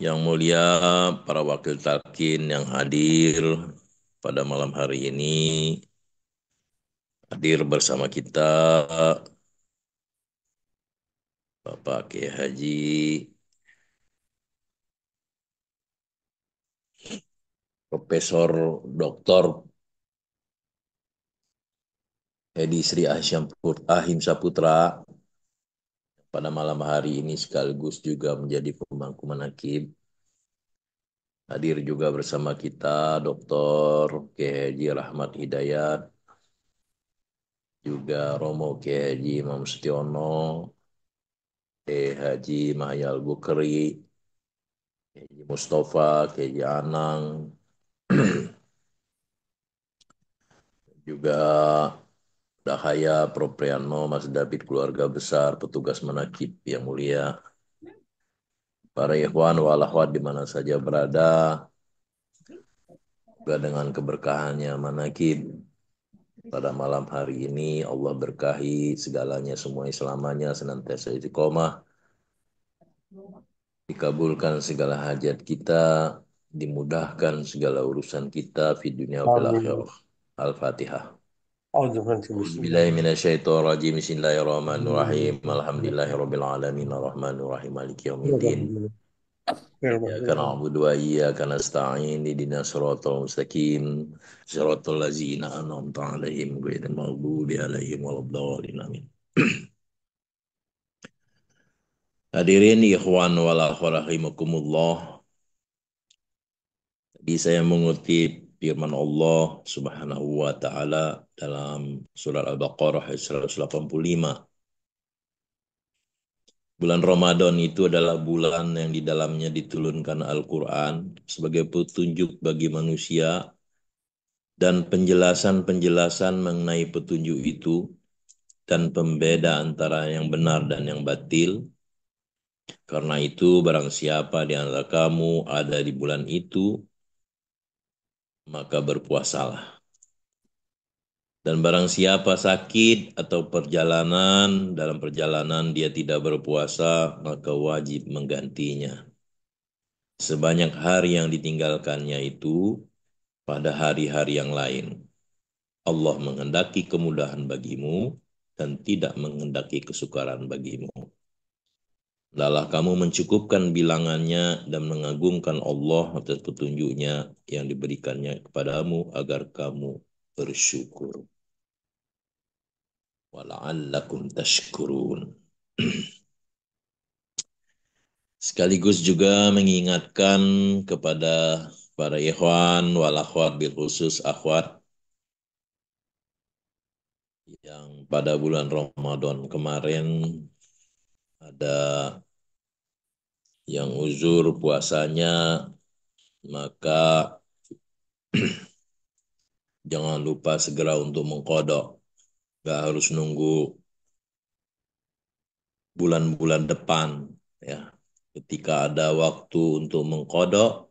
Yang mulia para wakil talqin yang hadir pada malam hari ini, hadir bersama kita Bapak Kiai Haji Profesor Dr. Edi Sri Ahim Saputra pada malam hari ini sekaligus juga menjadi pemangku manaqib. Hadir juga bersama kita Dr. Kiai Haji Rahmat Hidayat, juga Romo Kiai Haji Imam Setiono, Kiai Haji Mahyal Bukri, Kiai Mustafa, Kiai Anang, juga Dahaya, Propriano, Mas David, keluarga besar, petugas manakib yang mulia, para ikhwan wal akhwat di mana saja berada, juga dengan keberkahannya manakib pada malam hari ini Allah berkahi segalanya, semua selamanya senantiasa istiqomah, dikabulkan segala hajat kita, dimudahkan segala urusan kita di dunia fil Amin. akhirah. Al-Fatihah. Auzubillahi A'udzubillahi bismillah. minasyaitonirrajim. Bismillahirrahmanirrahim. Alhamdulillahirabbil alamin arrahmanirrahim maliki yaumiddin. Iyyaka na'budu wa iyyaka nasta'in. Ihdinas siratal mustaqim. Siratal ladzina an'amta 'alaihim ghairil maghdubi 'alaihim waladdallin. Amin. Hadirin ikhwan wal akhwat rahimakumullah. Tadi saya mengutip firman Allah Subhanahu wa taala dalam surat Al-Baqarah ayat 185. Bulan Ramadan itu adalah bulan yang di dalamnya diturunkan Al-Quran sebagai petunjuk bagi manusia dan penjelasan-penjelasan mengenai petunjuk itu dan pembeda antara yang benar dan yang batil. Karena itu barang siapa di antara kamu ada di bulan itu, maka berpuasalah. Dan barang siapa sakit atau dalam perjalanan dia tidak berpuasa, maka wajib menggantinya. Sebanyak hari yang ditinggalkannya itu pada hari-hari yang lain. Allah menghendaki kemudahan bagimu dan tidak menghendaki kesukaran bagimu. Hendaklah kamu mencukupkan bilangannya dan mengagungkan Allah atas petunjuknya yang diberikannya kepadamu agar kamu bersyukur. Wala'allakum tashkurun. Sekaligus juga mengingatkan kepada para ikhwan wal akhwat bil khusus akhwat yang pada bulan Ramadan kemarin ada yang uzur puasanya, maka jangan lupa segera untuk mengkodok. Gak harus nunggu bulan-bulan depan, ya. Ketika ada waktu untuk mengkodok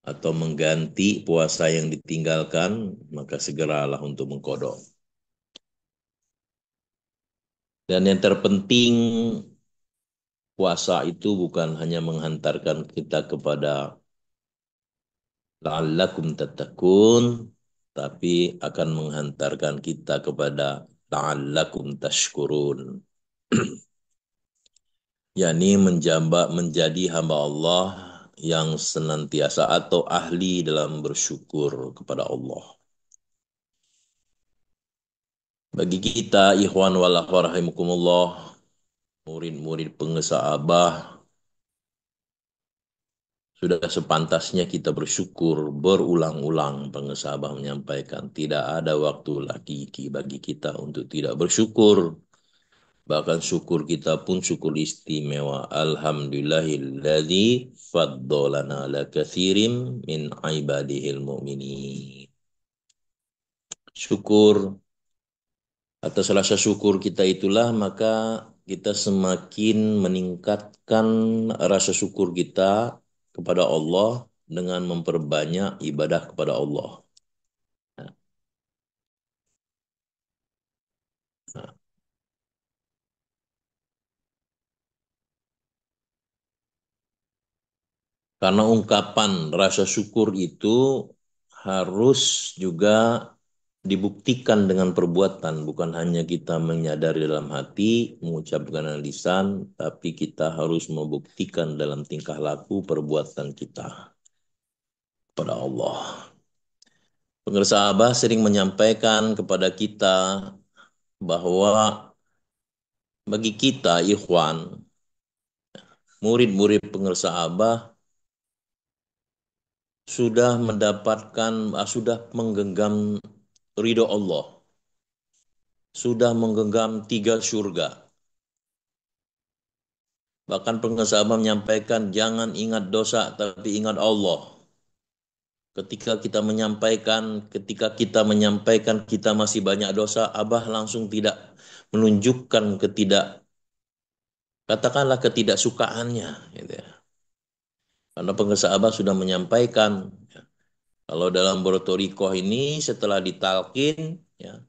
atau mengganti puasa yang ditinggalkan, maka segeralah untuk mengkodok. Dan yang terpenting, puasa itu bukan hanya menghantarkan kita kepada la'allakum tattaqun, tapi akan menghantarkan kita kepada la'allakum tashkurun. yakni menjadi hamba Allah yang senantiasa atau ahli dalam bersyukur kepada Allah. Bagi kita, ikhwan wal akhwat rahimakumullah, murid-murid pengesah Abah, sudah sepantasnya kita bersyukur berulang-ulang. Pengesah Abah menyampaikan, tidak ada waktu lagi bagi kita untuk tidak bersyukur. Bahkan syukur kita pun syukur istimewa. Alhamdulillahilladzi faddalana ala katsirim min ibadihil mu'minin. Syukur, atas rasa syukur kita itulah maka kita semakin meningkatkan rasa syukur kita kepada Allah dengan memperbanyak ibadah kepada Allah. Nah, Karena ungkapan rasa syukur itu harus juga dibuktikan dengan perbuatan, bukan hanya kita menyadari dalam hati, mengucapkan dengan lisan, tapi kita harus membuktikan dalam tingkah laku perbuatan kita pada Allah. Pengersa Abah sering menyampaikan kepada kita bahwa bagi kita, ikhwan, murid-murid pengersa Abah sudah mendapatkan, sudah menggenggam ridho Allah, sudah menggenggam tiga surga. Bahkan pengusaha Abah menyampaikan, jangan ingat dosa, tapi ingat Allah. Ketika kita menyampaikan kita masih banyak dosa, Abah langsung tidak menunjukkan katakanlah ketidaksukaannya. Gitu ya. Karena pengusaha Abah sudah menyampaikan, ya, kalau dalam Borotorikoh ini setelah ditalkin, ya,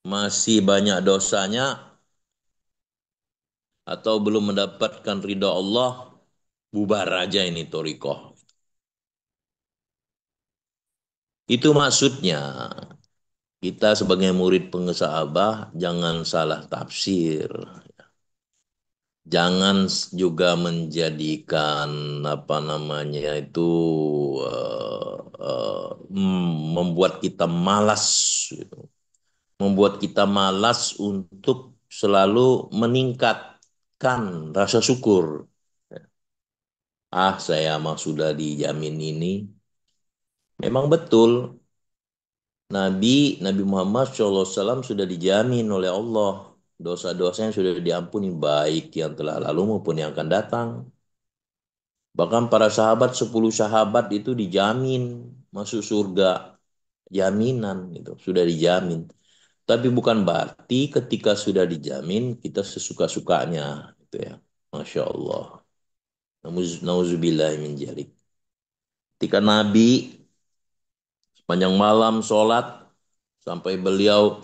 masih banyak dosanya, atau belum mendapatkan ridha Allah, bubar aja ini torikoh. Itu maksudnya kita sebagai murid pengesah Abah jangan salah tafsir. Jangan juga menjadikan apa namanya itu membuat kita malas, gitu. Membuat kita malas untuk selalu meningkatkan rasa syukur. Saya mah sudah dijamin ini. Memang betul, Nabi Muhammad SAW sudah dijamin oleh Allah. Dosa-dosanya sudah diampuni, baik yang telah lalu maupun yang akan datang. Bahkan para sahabat, 10 sahabat itu dijamin masuk surga. Jaminan itu, sudah dijamin. Tapi bukan berarti ketika sudah dijamin, kita sesuka-sukanya. Gitu ya. Masya Allah. Nauzubillah min dzalik. Ketika Nabi sepanjang malam sholat, sampai beliau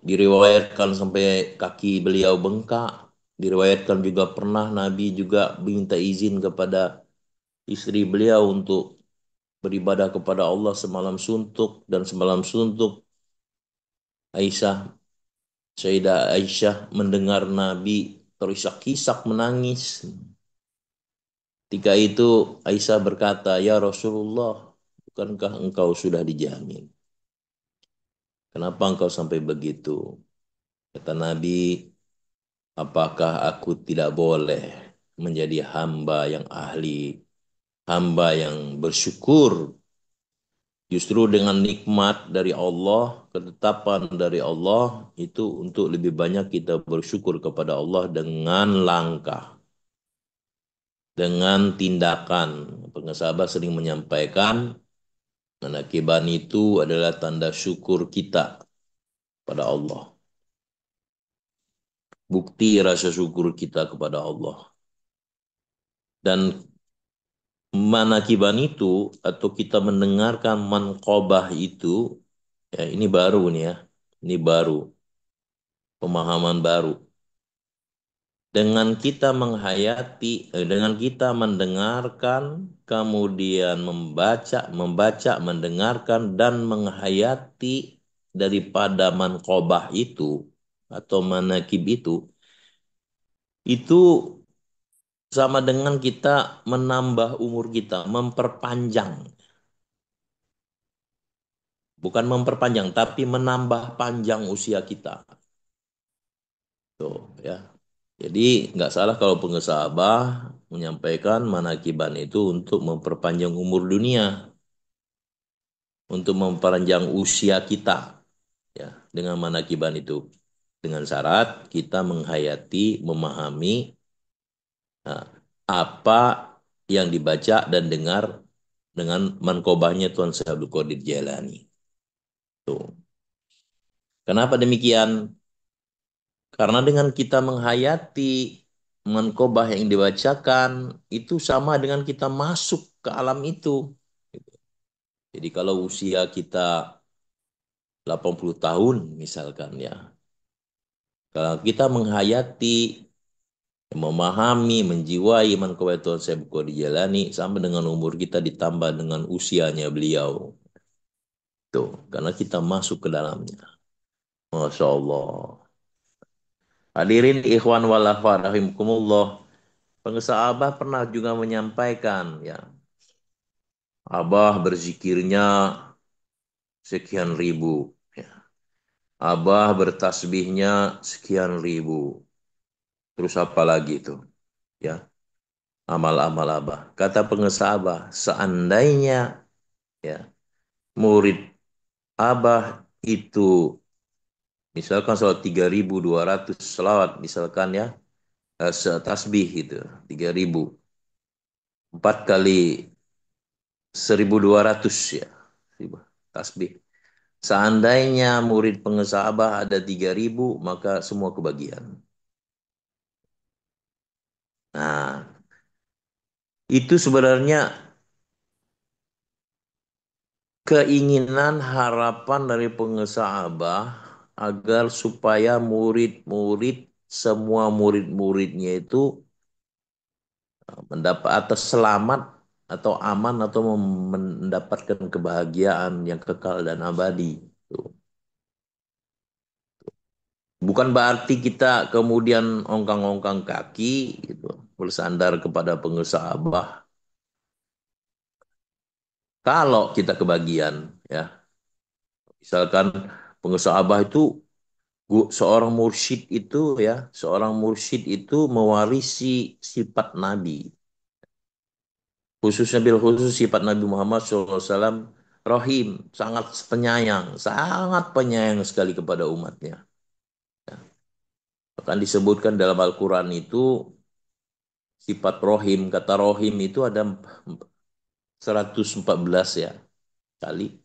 diriwayatkan sampai kaki beliau bengkak. Diriwayatkan juga pernah Nabi juga minta izin kepada istri beliau untuk beribadah kepada Allah semalam suntuk, dan semalam suntuk Aisyah, Sayyidah Aisyah mendengar Nabi terisak-isak menangis. Ketika itu Aisyah berkata, "Ya Rasulullah, bukankah engkau sudah dijamin? Kenapa engkau sampai begitu?" Kata Nabi, "Apakah aku tidak boleh menjadi hamba yang ahli, hamba yang bersyukur, justru dengan nikmat dari Allah, ketetapan dari Allah, itu untuk lebih banyak kita bersyukur kepada Allah dengan langkah, dengan tindakan." Pengesabah sering menyampaikan, menakiban itu adalah tanda syukur kita pada Allah. Bukti rasa syukur kita kepada Allah. Dan manakiban itu, atau kita mendengarkan manqobah itu, ya ini baru nih ya, ini baru, pemahaman baru. Dengan kita mendengarkan, kemudian membaca, mendengarkan dan menghayati daripada manqobah itu atau manakib itu sama dengan kita menambah umur kita, memperpanjang. Bukan memperpanjang, tapi menambah panjang usia kita. Tuh, ya. Jadi nggak salah kalau pengesabah menyampaikan manakiban itu untuk memperpanjang umur dunia, untuk memperpanjang usia kita, ya, dengan manakiban itu. Dengan syarat kita menghayati, memahami, nah, apa yang dibaca dan dengar dengan mankobahnya Tuan Syekh Abdul Qadir Jailani. Tuh. Kenapa demikian? Karena dengan kita menghayati mankobah yang dibacakan, itu sama dengan kita masuk ke alam itu. Jadi kalau usia kita 80 tahun misalkan ya, kalau kita menghayati Memahami, menjiwai iman kepada Tuhan saya bukan dijalani sampai dengan umur kita ditambah dengan usianya beliau. Tuh, karena kita masuk ke dalamnya. Masya Allah. Hadirin ikhwan wal akhwat rahimakumullah. Pengesah Abah pernah juga menyampaikan ya, Abah berzikirnya sekian ribu. Ya. Abah bertasbihnya sekian ribu. Terus apa lagi itu? Ya, amal-amal Abah. Kata pengesah Abah, seandainya ya murid Abah itu misalkan salat 3.200 selawat misalkan ya, tasbih itu 3.000 4 kali 1.200 ya tasbih. Seandainya murid pengesah Abah ada 3.000 maka semua kebagian. Nah, itu sebenarnya keinginan harapan dari pengesah Abah agar supaya murid-murid semua murid-muridnya itu mendapat atau selamat atau aman atau mendapatkan kebahagiaan yang kekal dan abadi. Tuh. Bukan berarti kita kemudian ongkang-ongkang kaki gitu, bersandar kepada pengusaha Abah. Kalau kita kebagian, ya, misalkan pengusaha Abah itu seorang mursyid itu ya, seorang mursyid itu mewarisi sifat Nabi. Khususnya bil khusus sifat Nabi Muhammad SAW Rahim, sangat penyayang sekali kepada umatnya. Bahkan disebutkan dalam Al-Quran itu sifat Rahim, kata Rahim itu ada 114 ya kali.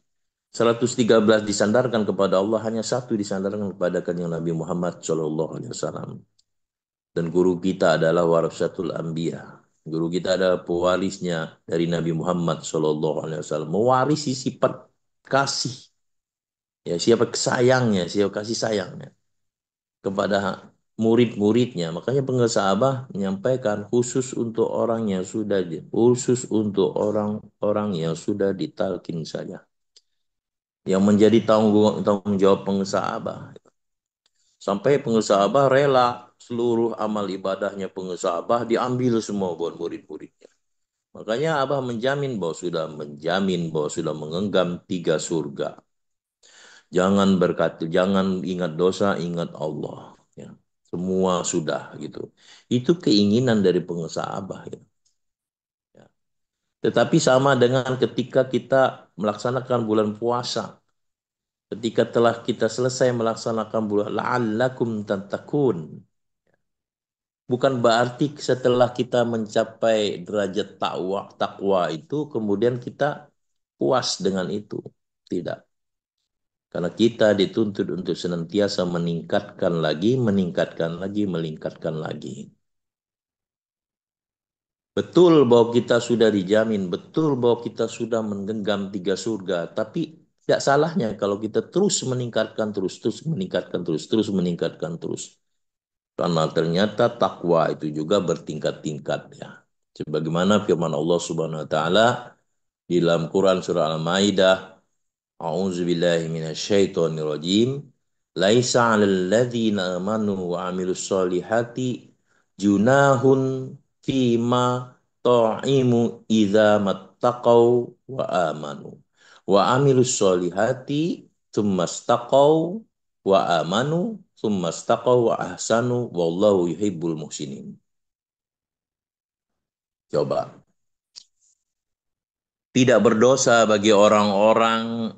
113 disandarkan kepada Allah, hanya satu disandarkan kepada kanjeng Nabi Muhammad SAW. Dan guru kita adalah warasatul anbiya. Guru kita adalah pewarisnya dari Nabi Muhammad SAW. Mewarisi sifat kasih. Ya, siapa sayangnya, siapa kasih sayangnya kepada murid-muridnya. Makanya pengesabah menyampaikan khusus untuk orang-orang yang sudah ditalkin saja. Yang menjadi tanggung jawab pengesabah. Sampai pengesabah rela seluruh amal ibadahnya pengesabah diambil semua buat murid-muridnya. Makanya Abah menjamin bahwa sudah mengenggam 3 surga. Jangan ingat dosa, ingat Allah. Ya. Semua sudah gitu. Itu keinginan dari pengusaha Abah. Ya. Ya. Tetapi sama dengan ketika kita melaksanakan bulan puasa. Ketika telah kita selesai melaksanakan bulan la'allakum tattaqun. Bukan berarti setelah kita mencapai derajat takwa itu kemudian kita puas dengan itu. Tidak. Karena kita dituntut untuk senantiasa meningkatkan lagi, meningkatkan lagi, meningkatkan lagi. Betul bahwa kita sudah dijamin, betul bahwa kita sudah menggenggam 3 surga, tapi tidak salahnya kalau kita terus meningkatkan terus meningkatkan terus meningkatkan terus. Karena ternyata takwa itu juga bertingkat-tingkat ya. Sebagaimana firman Allah Subhanahu wa taala di dalam Quran surah Al-Maidah, A'udzu billahi minasyaitonir rajim. Laisa 'alal ladzina amanu wa 'amilus solihati junahun fima ta'imu idza mattaqau wa amanu. Wa 'amilus solihati tsumastaqau wa amanu tsumastaqau wa ahsanu wallahu yuhibbul muhsinin. Coba. Tidak berdosa bagi orang-orang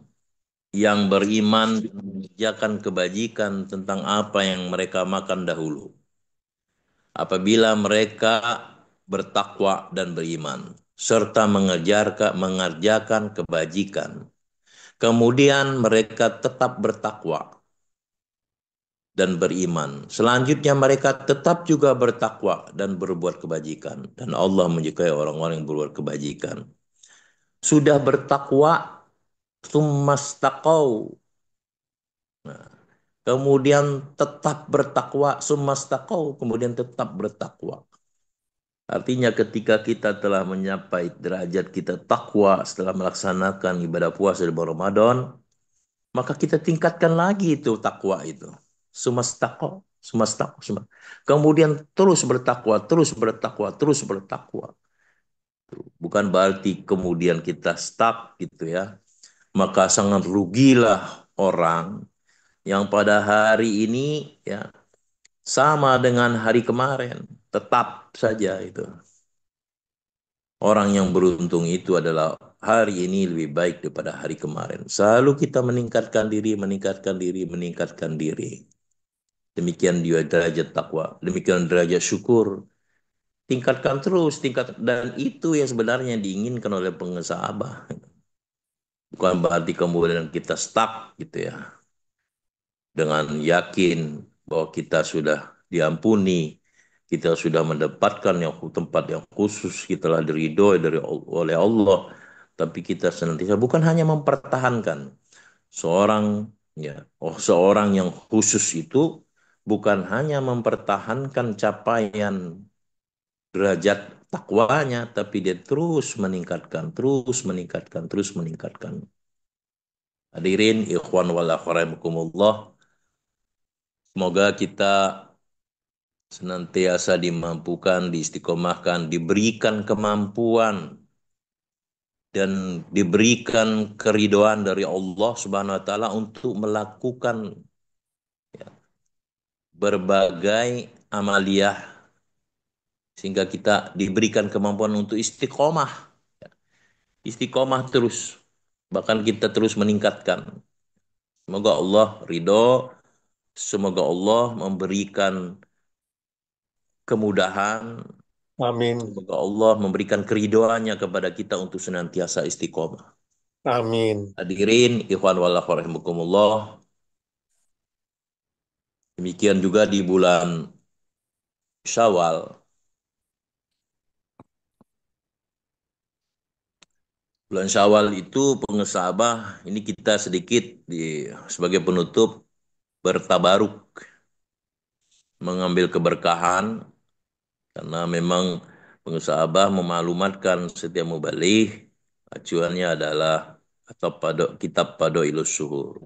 yang beriman mengerjakan kebajikan tentang apa yang mereka makan dahulu. Apabila mereka bertakwa dan beriman, serta mengerjakan kebajikan. Kemudian mereka tetap bertakwa dan beriman. Selanjutnya mereka tetap juga bertakwa dan berbuat kebajikan. Dan Allah menyukai orang-orang yang berbuat kebajikan. Sudah bertakwa, tsumastaqau. kemudian tetap bertakwa, sumastaqau, kemudian tetap bertakwa. Artinya ketika kita telah mencapai derajat kita takwa setelah melaksanakan ibadah puasa di bulan Ramadan, maka kita tingkatkan lagi itu takwa itu. Sumastaqau, sumastaqau, kemudian terus bertakwa, terus bertakwa, terus bertakwa. Bukan berarti kemudian kita stuck gitu ya. Maka sangat rugilah orang yang pada hari ini ya sama dengan hari kemarin, tetap saja itu. Orang yang beruntung itu adalah hari ini lebih baik daripada hari kemarin. Selalu kita meningkatkan diri, meningkatkan diri, meningkatkan diri. Demikian juga derajat takwa, demikian derajat syukur. Tingkatkan terus, tingkat, dan itu yang sebenarnya diinginkan oleh pengusaha. Bukan berarti kemudian kita stuck gitu ya. Dengan yakin bahwa kita sudah diampuni, kita sudah mendapatkan yang tempat yang khusus, kita telah diridhoi oleh Allah. Tapi kita senantiasa bukan hanya mempertahankan seorang seorang yang khusus itu bukan hanya mempertahankan capaian derajat takwanya, tapi dia terus meningkatkan, terus meningkatkan, terus meningkatkan. Hadirin ikhwan wal akhwat, semoga kita senantiasa dimampukan, diistiqomahkan, diberikan kemampuan dan diberikan keridoan dari Allah Subhanahu wa taala untuk melakukan ya, berbagai amaliyah sehingga kita diberikan kemampuan untuk istiqomah. Istiqomah terus bahkan kita terus meningkatkan. Semoga Allah ridho, semoga Allah memberikan kemudahan. Amin. Semoga Allah memberikan keridoannya kepada kita untuk senantiasa istiqomah. Amin. Hadirin, ikhwan wal akhwat rahimakumullah. Demikian juga di bulan Syawal. Bulan Syawal itu pengesabah, ini kita sedikit sebagai penutup bertabaruk, mengambil keberkahan, karena memang pengesabah memaklumatkan setiap mubalik, acuannya adalah atau pada kitab Ilus Suhur.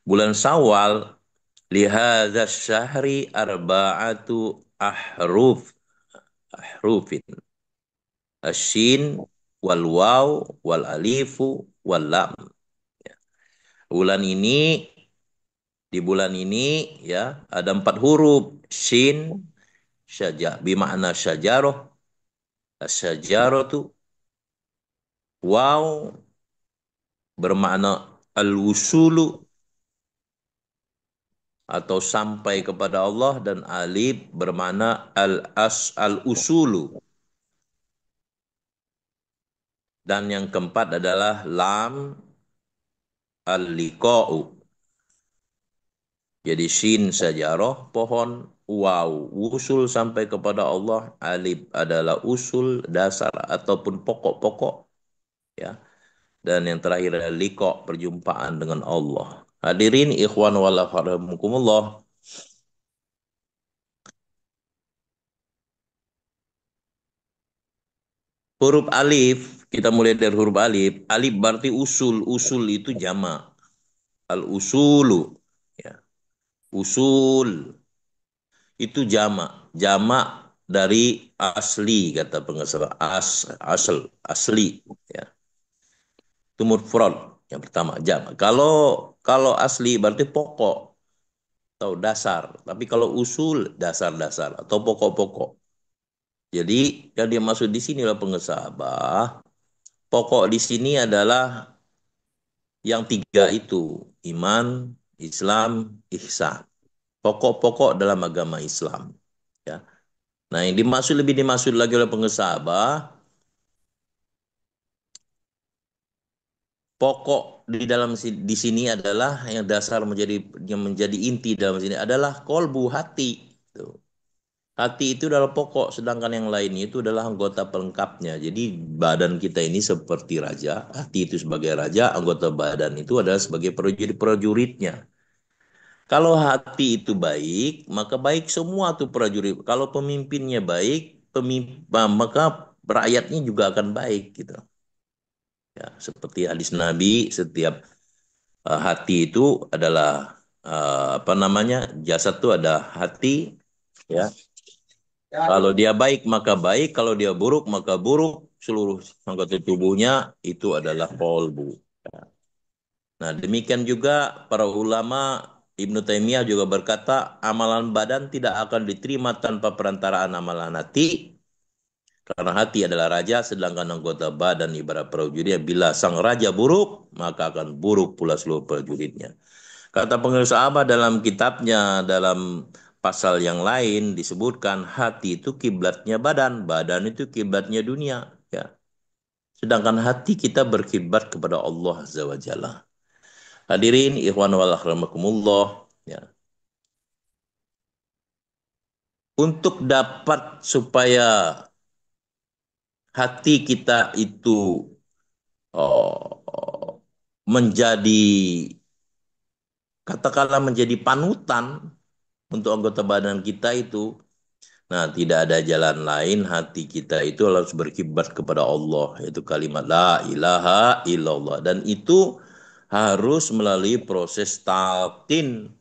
Bulan Syawal lihadza syahri arba'atu ahrufin asyin wal waw wal alifu wal lam. Bulan ini di bulan ini ya ada 4 huruf shin bimakna syajaroh, syajaroh tu, waw bermakna al-wusulu atau sampai kepada Allah, dan alif bermakna al-usulu. Dan yang keempat adalah lam al-liqa'u. Jadi shin sajarah pohon, waw usul sampai kepada Allah, alif adalah usul dasar ataupun pokok-pokok ya. Dan yang terakhir adalah liqa, perjumpaan dengan Allah. Hadirin ikhwan wal akhwat, huruf alif, kita mulai dari huruf alif. Alif berarti usul, usul itu jama. Al-usulu ya. Usul itu jama, jama dari asli kata pengasal, asal, asli ya. Itu mufrad yang pertama jama. Kalau asli berarti pokok atau dasar, tapi kalau usul dasar-dasar atau pokok-pokok. Jadi yang dia maksud di sini adalah pengesabah. Pokok di sini adalah yang 3 itu, iman, Islam, ihsan. Pokok-pokok dalam agama Islam ya. Nah, yang lebih dimaksud lagi oleh pengesabah, pokok di dalam di sini adalah yang dasar yang menjadi inti dalam sini adalah kolbu, hati. Tuh. Hati itu adalah pokok, sedangkan yang lainnya itu adalah anggota pelengkapnya. Jadi badan kita ini seperti raja, hati itu sebagai raja, anggota badan itu adalah sebagai prajurit-prajuritnya. Kalau hati itu baik, maka baik semua tuh prajurit. Kalau pemimpinnya baik, maka rakyatnya juga akan baik gitu. Ya, seperti hadis Nabi, setiap hati itu adalah apa namanya? Jasad itu ada hati, ya. Kalau dia baik maka baik, kalau dia buruk maka buruk. Seluruh anggota tubuhnya itu adalah kolbu. Nah, demikian juga para ulama Ibnu Taimiyah juga berkata, amalan badan tidak akan diterima tanpa perantaraan amalan hati, karena hati adalah raja, sedangkan anggota badan ibarat prajurit. Bila sang raja buruk, maka akan buruk pula seluruh prajuritnya. Kata penulis Abah dalam kitabnya, dalam pasal yang lain disebutkan hati itu kiblatnya badan, badan itu kiblatnya dunia. Ya. Sedangkan hati kita berkiblat kepada Allah Azza wa Jalla. Hadirin ikhwan wal akramakumullah, ya. Untuk dapat supaya hati kita itu oh, menjadi katakanlah menjadi panutan untuk anggota badan kita itu. Nah, tidak ada jalan lain hati kita itu harus berkiblat kepada Allah, yaitu kalimat la ilaha illallah, dan itu harus melalui proses talqin.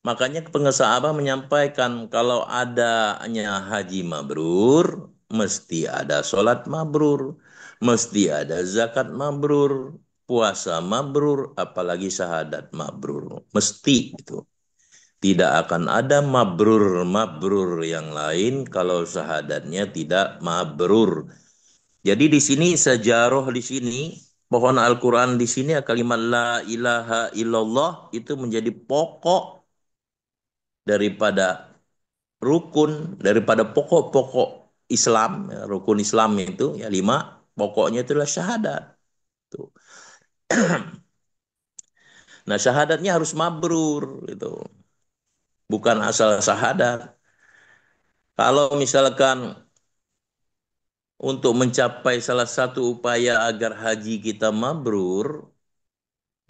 Makanya pengesah Abah menyampaikan kalau adanya haji mabrur, mesti ada sholat mabrur, mesti ada zakat mabrur, puasa mabrur, apalagi syahadat mabrur. Mesti itu. Tidak akan ada mabrur-mabrur yang lain kalau syahadatnya tidak mabrur. Jadi di sini sejaroh di sini, pohon Al-Quran di sini kalimat la ilaha illallah itu menjadi pokok daripada rukun, daripada pokok-pokok Islam, ya, rukun Islam itu ya 5, pokoknya itulah syahadat. Tuh. Nah, syahadatnya harus mabrur itu. Bukan asal syahadat. Kalau misalkan untuk mencapai salah satu upaya agar haji kita mabrur,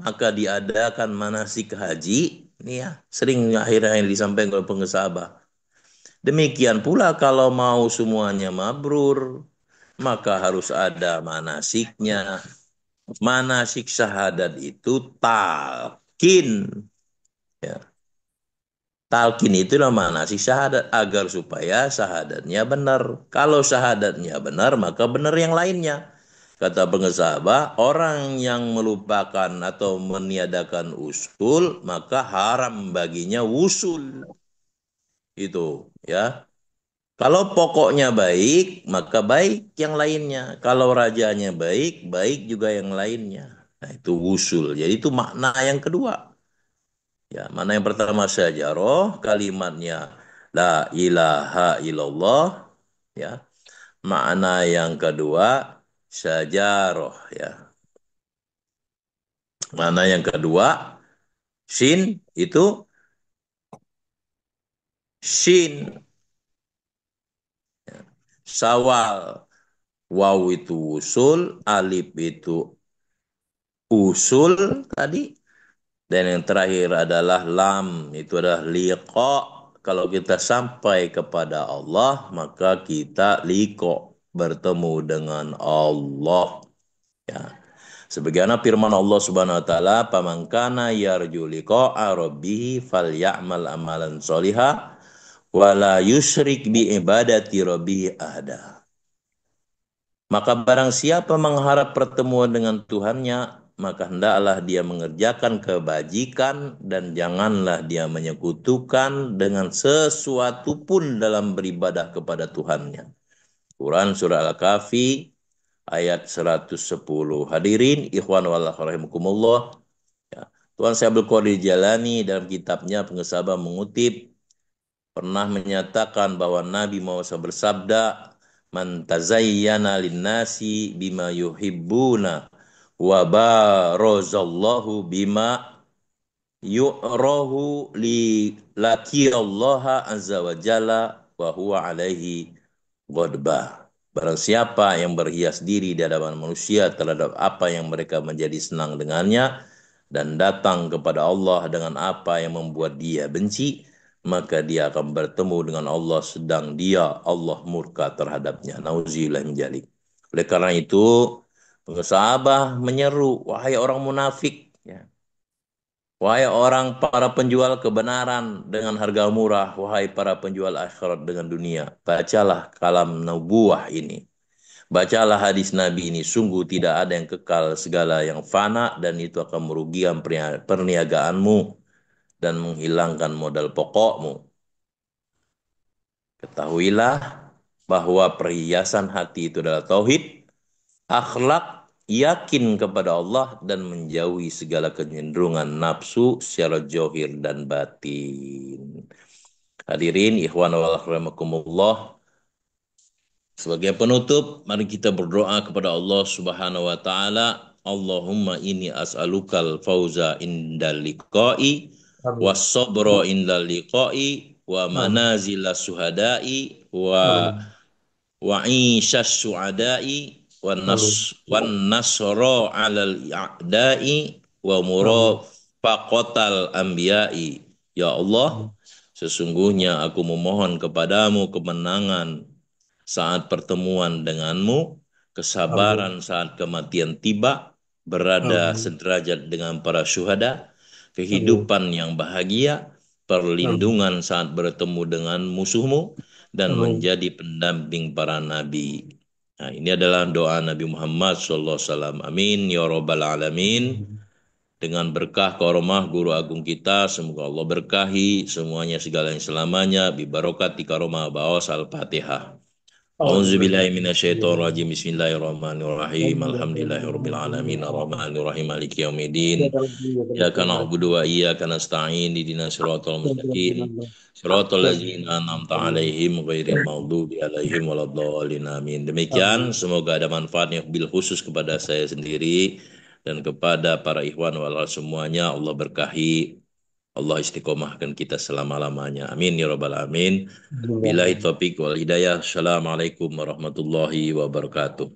maka diadakan manasik haji. Ini ya, sering akhirnya yang disampaikan oleh pengesabah. Demikian pula kalau mau semuanya mabrur, maka harus ada manasiknya. Manasik syahadat itu talqin. Ya. Talqin itulah manasik syahadat agar supaya syahadatnya benar. Kalau syahadatnya benar, maka benar yang lainnya. Kata pengesabah, orang yang melupakan atau meniadakan usul, maka haram baginya usul. Itu, ya. Kalau pokoknya baik, maka baik yang lainnya. Kalau rajanya baik, baik juga yang lainnya. Nah, itu usul. Jadi itu makna yang kedua. Ya, mana yang pertama syajaroh, kalimatnya la ilaha illallah, ya. Makna yang kedua syajaroh, ya. Makna yang kedua shin itu shin, sawal, waw itu usul, alif itu usul tadi. Dan yang terakhir adalah lam, itu adalah liqa. Kalau kita sampai kepada Allah, maka kita liqa, bertemu dengan Allah. Ya. Sebagaimana firman Allah Subhanahu wa taala, "Faman kana yarju liqa'a rabbih falyamal amalan sholiha wa la yusyrik bi ibadati rabbih ahada." Maka barang siapa mengharap pertemuan dengan Tuhannya, maka hendaklah dia mengerjakan kebajikan dan janganlah dia menyekutukan dengan sesuatu pun dalam beribadah kepada Tuhannya. Quran Surah Al-Kahfi ayat 110. Hadirin, ikhwan wal rahimakumullah. Ya. Tuan Syekh Abdul Qadir Jalani dalam kitabnya Pengesabah mengutip pernah menyatakan bahwa Nabi Muhammad bersabda, "Man tazayyana linnasi bima yuhibbuna wa barazallahu bima yu'rahu li laqiyallaha azza wa jalla wa huwa alaihi ghadbah." Barang siapa yang berhias diri di hadapan manusia terhadap apa yang mereka menjadi senang dengannya, dan datang kepada Allah dengan apa yang membuat dia benci, maka dia akan bertemu dengan Allah sedang Allah murka terhadapnya. Nauzubillah min dzalik. Oleh karena itu, sahabat menyeru, wahai orang munafik, ya. Wahai orang para penjual kebenaran dengan harga murah, wahai para penjual akhirat dengan dunia, bacalah kalam nubuah ini. Bacalah hadis Nabi ini, sungguh tidak ada yang kekal, segala yang fana, dan itu akan merugikan perniagaanmu dan menghilangkan modal pokokmu. Ketahuilah bahwa perhiasan hati itu adalah tauhid, akhlak, yakin kepada Allah, dan menjauhi segala kecenderungan nafsu secara johir dan batin. Hadirin, ikhwan wa rahimakumullah. Sebagai penutup, mari kita berdoa kepada Allah Subhanahu wa taala. Allahumma inni as'alukal fauza indal liqa'i was Amin. sabra indal liqa'i wa Amin. manazila suhada'i Amin. wa isyas su'ada'i Amin. wan nasra 'alal a'da'i wa Amin. murafaqatal anbiya'i. Ya Allah, sesungguhnya aku memohon kepadamu kemenangan saat pertemuan denganmu, kesabaran Amin. saat kematian tiba, berada Amin. sederajat dengan para syuhada, Amin. kehidupan yang bahagia, Amin. perlindungan saat bertemu dengan musuhmu, dan Amin. menjadi pendamping para nabi. Nah, ini adalah doa Nabi Muhammad SAW. Amin. Ya Rabbal Alamin. Dengan berkah karomah guru agung kita, semoga Allah berkahi semuanya segala yang selamanya. Bibarokati karomah bawas al-Fatihah. A'udzubillahi minasyaitonirrajim. Bismillahirrahmanirrahim. Alhamdulillahirabbil alamin. Arrahmanirrahim. Maliki yaumiddin. Iyyaka na'budu wa iyyaka nasta'in. Ihdinas siratal mustaqim. Siratal ladzina an'amta 'alaihim ghairil maghdubi 'alaihim waladdallin. Amin. Demikian, semoga ada manfaatnya bil khusus kepada saya sendiri dan kepada para ikhwan wal semuanya. Allah berkahi. Allah istiqomahkan kita selama-lamanya. Amin ya rabbal alamin. Billahi Amin. taufiq wal hidayah. Assalamualaikum warahmatullahi wabarakatuh.